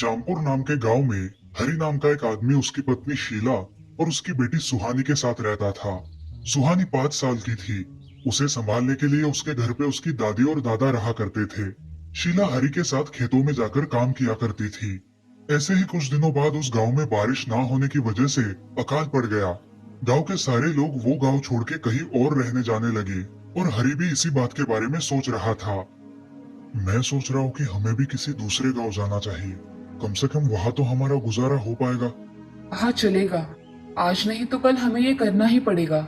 श्यामपुर नाम के गांव में हरि नाम का एक आदमी उसकी पत्नी शीला और उसकी बेटी सुहानी के साथ रहता था। सुहानी 5 साल की थी। उसे संभालने के लिए उसके घर पे उसकी दादी और दादा रहा करते थे। शीला हरि के साथ खेतों में जाकर काम किया करती थी। ऐसे ही कुछ दिनों बाद उस गांव में बारिश ना होने की वजह से अकाल पड़ गया। गांव के सारे लोग वो गांव छोड़ के कहीं और रहने जाने लगे और हरि भी इसी बात के बारे में सोच रहा था। मैं सोच रहा हूँ कि हमें भी किसी दूसरे गांव जाना चाहिए। कम से कम वहां तो हमारा गुजारा हो पाएगा। हाँ चलेगा। आज नहीं तो कल हमें ये करना ही पड़ेगा।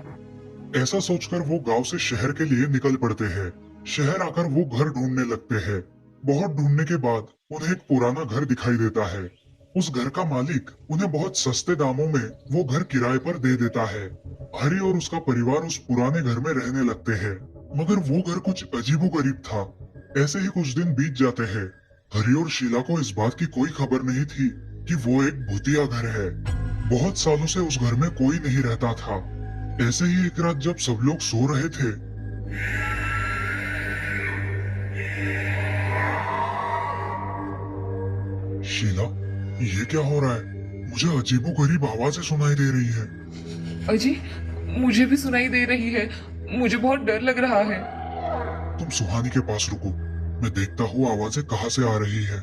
ऐसा सोचकर वो गांव से शहर के लिए निकल पड़ते हैं। शहर आकर वो घर ढूंढने लगते हैं। बहुत ढूंढने के बाद उन्हें एक पुराना घर दिखाई देता है। उस घर का मालिक उन्हें बहुत सस्ते दामों में वो घर किराए पर दे देता है। हरि और उसका परिवार उस पुराने घर में रहने लगते हैं। मगर वो घर कुछ अजीबोगरीब था। ऐसे ही कुछ दिन बीत जाते हैं। हरि और शीला को इस बात की कोई खबर नहीं थी कि वो एक भूतिया घर है। बहुत सालों से उस घर में कोई नहीं रहता था। ऐसे ही एक रात जब सब लोग सो रहे थे, शीला, ये क्या हो रहा है? मुझे अजीबोगरीब आवाजें सुनाई दे रही है। अजी, मुझे भी सुनाई दे रही है। मुझे बहुत डर लग रहा है। तुम सुहानी के पास रुको, मैं देखता हूँ आवाजें कहाँ से आ रही है।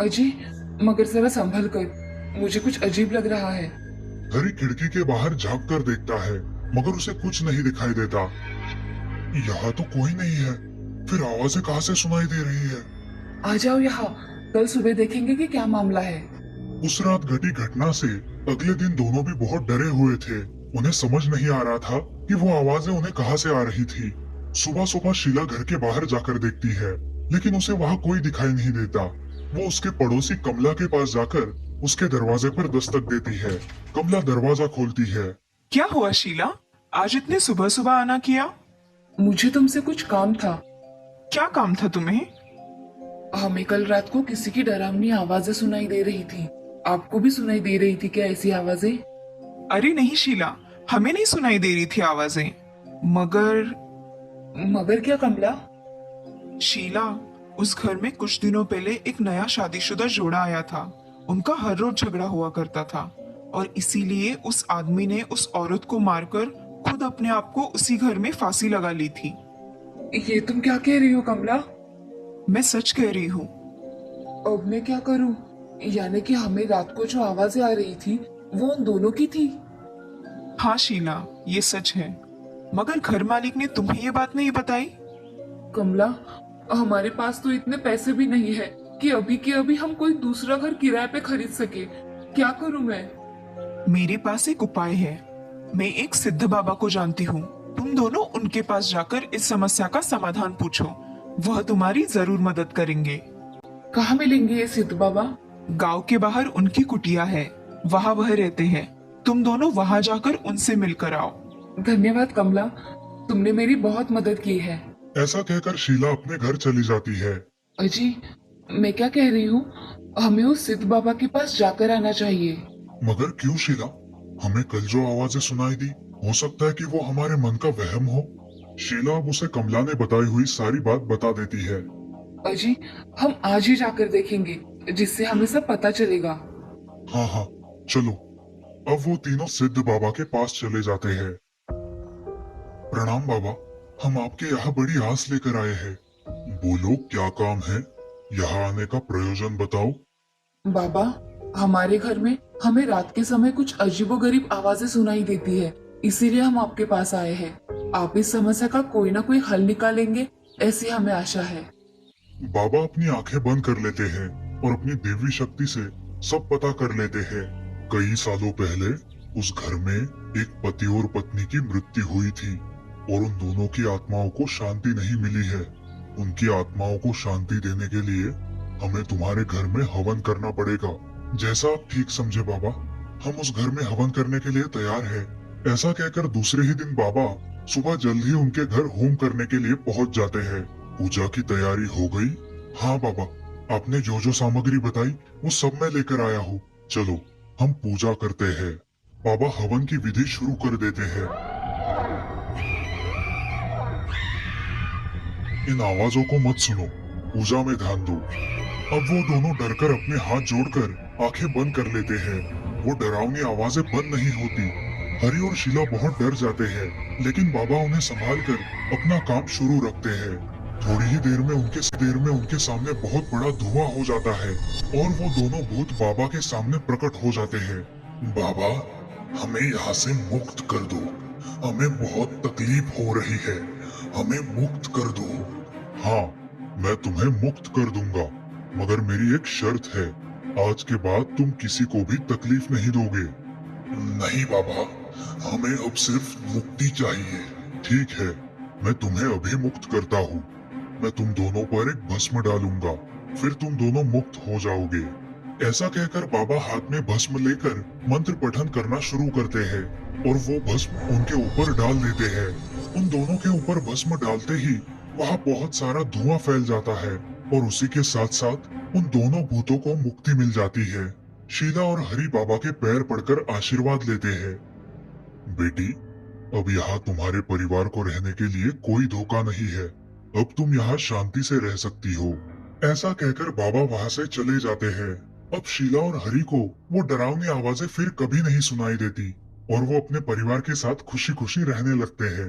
अजी, मगर जरा संभल कर, मुझे कुछ अजीब लग रहा है। हरी खिड़की के बाहर झांक कर देखता है, मगर उसे कुछ नहीं दिखाई देता। यहाँ तो कोई नहीं है, फिर आवाजें कहाँ से सुनाई दे रही है? आ जाओ यहाँ, कल सुबह देखेंगे कि क्या मामला है। उस रात घटी घटना से अगले दिन दोनों भी बहुत डरे हुए थे। उन्हें समझ नहीं आ रहा था कि वो आवाजें उन्हें कहाँ से आ रही थी। सुबह सुबह शीला घर के बाहर जाकर देखती है, लेकिन उसे वहाँ कोई दिखाई नहीं देता। वो उसके पड़ोसी कमला के पास जाकर उसके दरवाजे पर दस्तक देती है। कमला दरवाजा खोलती है। क्या हुआ शीला? आज इतने सुबह सुबह आना किया? मुझे तुमसे कुछ काम था। क्या काम था तुम्हें? हमें कल रात को किसी की डरावनी आवाजें सुनाई दे रही थी। आपको भी सुनाई दे रही थी क्या ऐसी आवाजें? अरे नहीं शीला, हमें नहीं सुनाई दे रही थी आवाजें। मगर मगर क्या कमला? शीला, उस घर में कुछ दिनों पहले एक नया शादीशुदा जोड़ा आया था। उनका हर रोज झगड़ा हुआ करता था और इसीलिए उस आदमी ने उस औरत को मारकर खुद अपने आप को उसी घर में फांसी लगा ली थी। ये तुम क्या कह रही हो कमला? मैं सच कह रही हूँ। अब मैं क्या करूं? यानी कि हमें रात को जो आवाजें आ रही थी वो उन दोनों की थी। हाँ शीला, ये सच है। मगर घर मालिक ने तुम्हें ये बात नहीं बताई? कमला, हमारे पास तो इतने पैसे भी नहीं है कि अभी के अभी हम कोई दूसरा घर किराए पे खरीद सके। क्या करूं मैं? मेरे पास एक उपाय है। मैं एक सिद्ध बाबा को जानती हूँ। तुम दोनों उनके पास जाकर इस समस्या का समाधान पूछो। वह तुम्हारी जरूर मदद करेंगे। कहाँ मिलेंगे ये सिद्ध बाबा? गांव के बाहर उनकी कुटिया है, वहाँ वह रहते हैं। तुम दोनों वहाँ जाकर उनसे मिलकर आओ। धन्यवाद कमला, तुमने मेरी बहुत मदद की है। ऐसा कहकर शीला अपने घर चली जाती है। अजी, मैं क्या कह रही हूँ, हमें उस सिद्ध बाबा के पास जाकर आना चाहिए। मगर क्यों शीला? हमें कल जो आवाजें सुनाई दी, हो सकता है कि वो हमारे मन का वहम हो। शीला अब उसे कमला ने बताई हुई सारी बात बता देती है। अजी, हम आज ही जाकर देखेंगे, जिससे हमें सब पता चलेगा। हाँ हाँ, चलो। अब वो तीनों सिद्ध बाबा के पास चले जाते हैं। प्रणाम बाबा, हम आपके यहाँ बड़ी आस लेकर आए हैं। बोलो क्या काम है? यहाँ आने का प्रयोजन बताओ। बाबा, हमारे घर में हमें रात के समय कुछ अजीबोगरीब आवाजें सुनाई देती है, इसीलिए हम आपके पास आए हैं। आप इस समस्या का कोई ना कोई हल निकालेंगे, ऐसी हमें आशा है। बाबा अपनी आंखें बंद कर लेते हैं और अपनी दिव्य शक्ति से सब पता कर लेते हैं। कई सालों पहले उस घर में एक पति और पत्नी की मृत्यु हुई थी और उन दोनों की आत्माओं को शांति नहीं मिली है। उनकी आत्माओं को शांति देने के लिए हमें तुम्हारे घर में हवन करना पड़ेगा। जैसा आप ठीक समझे बाबा, हम उस घर में हवन करने के लिए तैयार है। ऐसा कहकर दूसरे ही दिन बाबा सुबह जल्द ही उनके घर होम करने के लिए पहुंच जाते हैं। पूजा की तैयारी हो गई? हाँ बाबा, आपने जो जो सामग्री बताई वो सब मैं लेकर आया हूँ। चलो हम पूजा करते हैं। बाबा हवन की विधि शुरू कर देते हैं। इन आवाजों को मत सुनो, पूजा में ध्यान दो। अब वो दोनों डरकर अपने हाथ जोड़कर आंखें बंद कर लेते हैं। वो डरावनी आवाजें बंद नहीं होती। हरी और शीला बहुत डर जाते हैं, लेकिन बाबा उन्हें संभाल कर अपना काम शुरू रखते हैं। थोड़ी ही देर में उनके सामने बहुत बड़ा धुआं हो जाता है और वो दोनों भूत बाबा के सामने प्रकट हो जाते हैं। बाबा, हमें यहाँ से मुक्त कर दो। हमें बहुत तकलीफ हो रही है। हमें मुक्त कर दो। हाँ, मैं तुम्हें मुक्त कर दूंगा, मगर मेरी एक शर्त है। आज के बाद तुम किसी को भी तकलीफ नहीं दोगे। नहीं बाबा, हमें अब सिर्फ मुक्ति चाहिए। ठीक है, मैं तुम्हें अभी मुक्त करता हूँ। मैं तुम दोनों पर एक भस्म डालूंगा, फिर तुम दोनों मुक्त हो जाओगे। ऐसा कहकर बाबा हाथ में भस्म लेकर मंत्र पठन करना शुरू करते हैं और वो भस्म उनके ऊपर डाल देते हैं। उन दोनों के ऊपर भस्म डालते ही वहाँ बहुत सारा धुआं फैल जाता है और उसी के साथ साथ उन दोनों भूतों को मुक्ति मिल जाती है। शीला और हरि बाबा के पैर पड़कर आशीर्वाद लेते हैं। बेटी, अब यहाँ तुम्हारे परिवार को रहने के लिए कोई धोखा नहीं है। अब तुम यहाँ शांति से रह सकती हो। ऐसा कहकर बाबा वहाँ से चले जाते हैं। अब शीला और हरि को वो डरावनी आवाजें फिर कभी नहीं सुनाई देती और वो अपने परिवार के साथ खुशी खुशी रहने लगते हैं।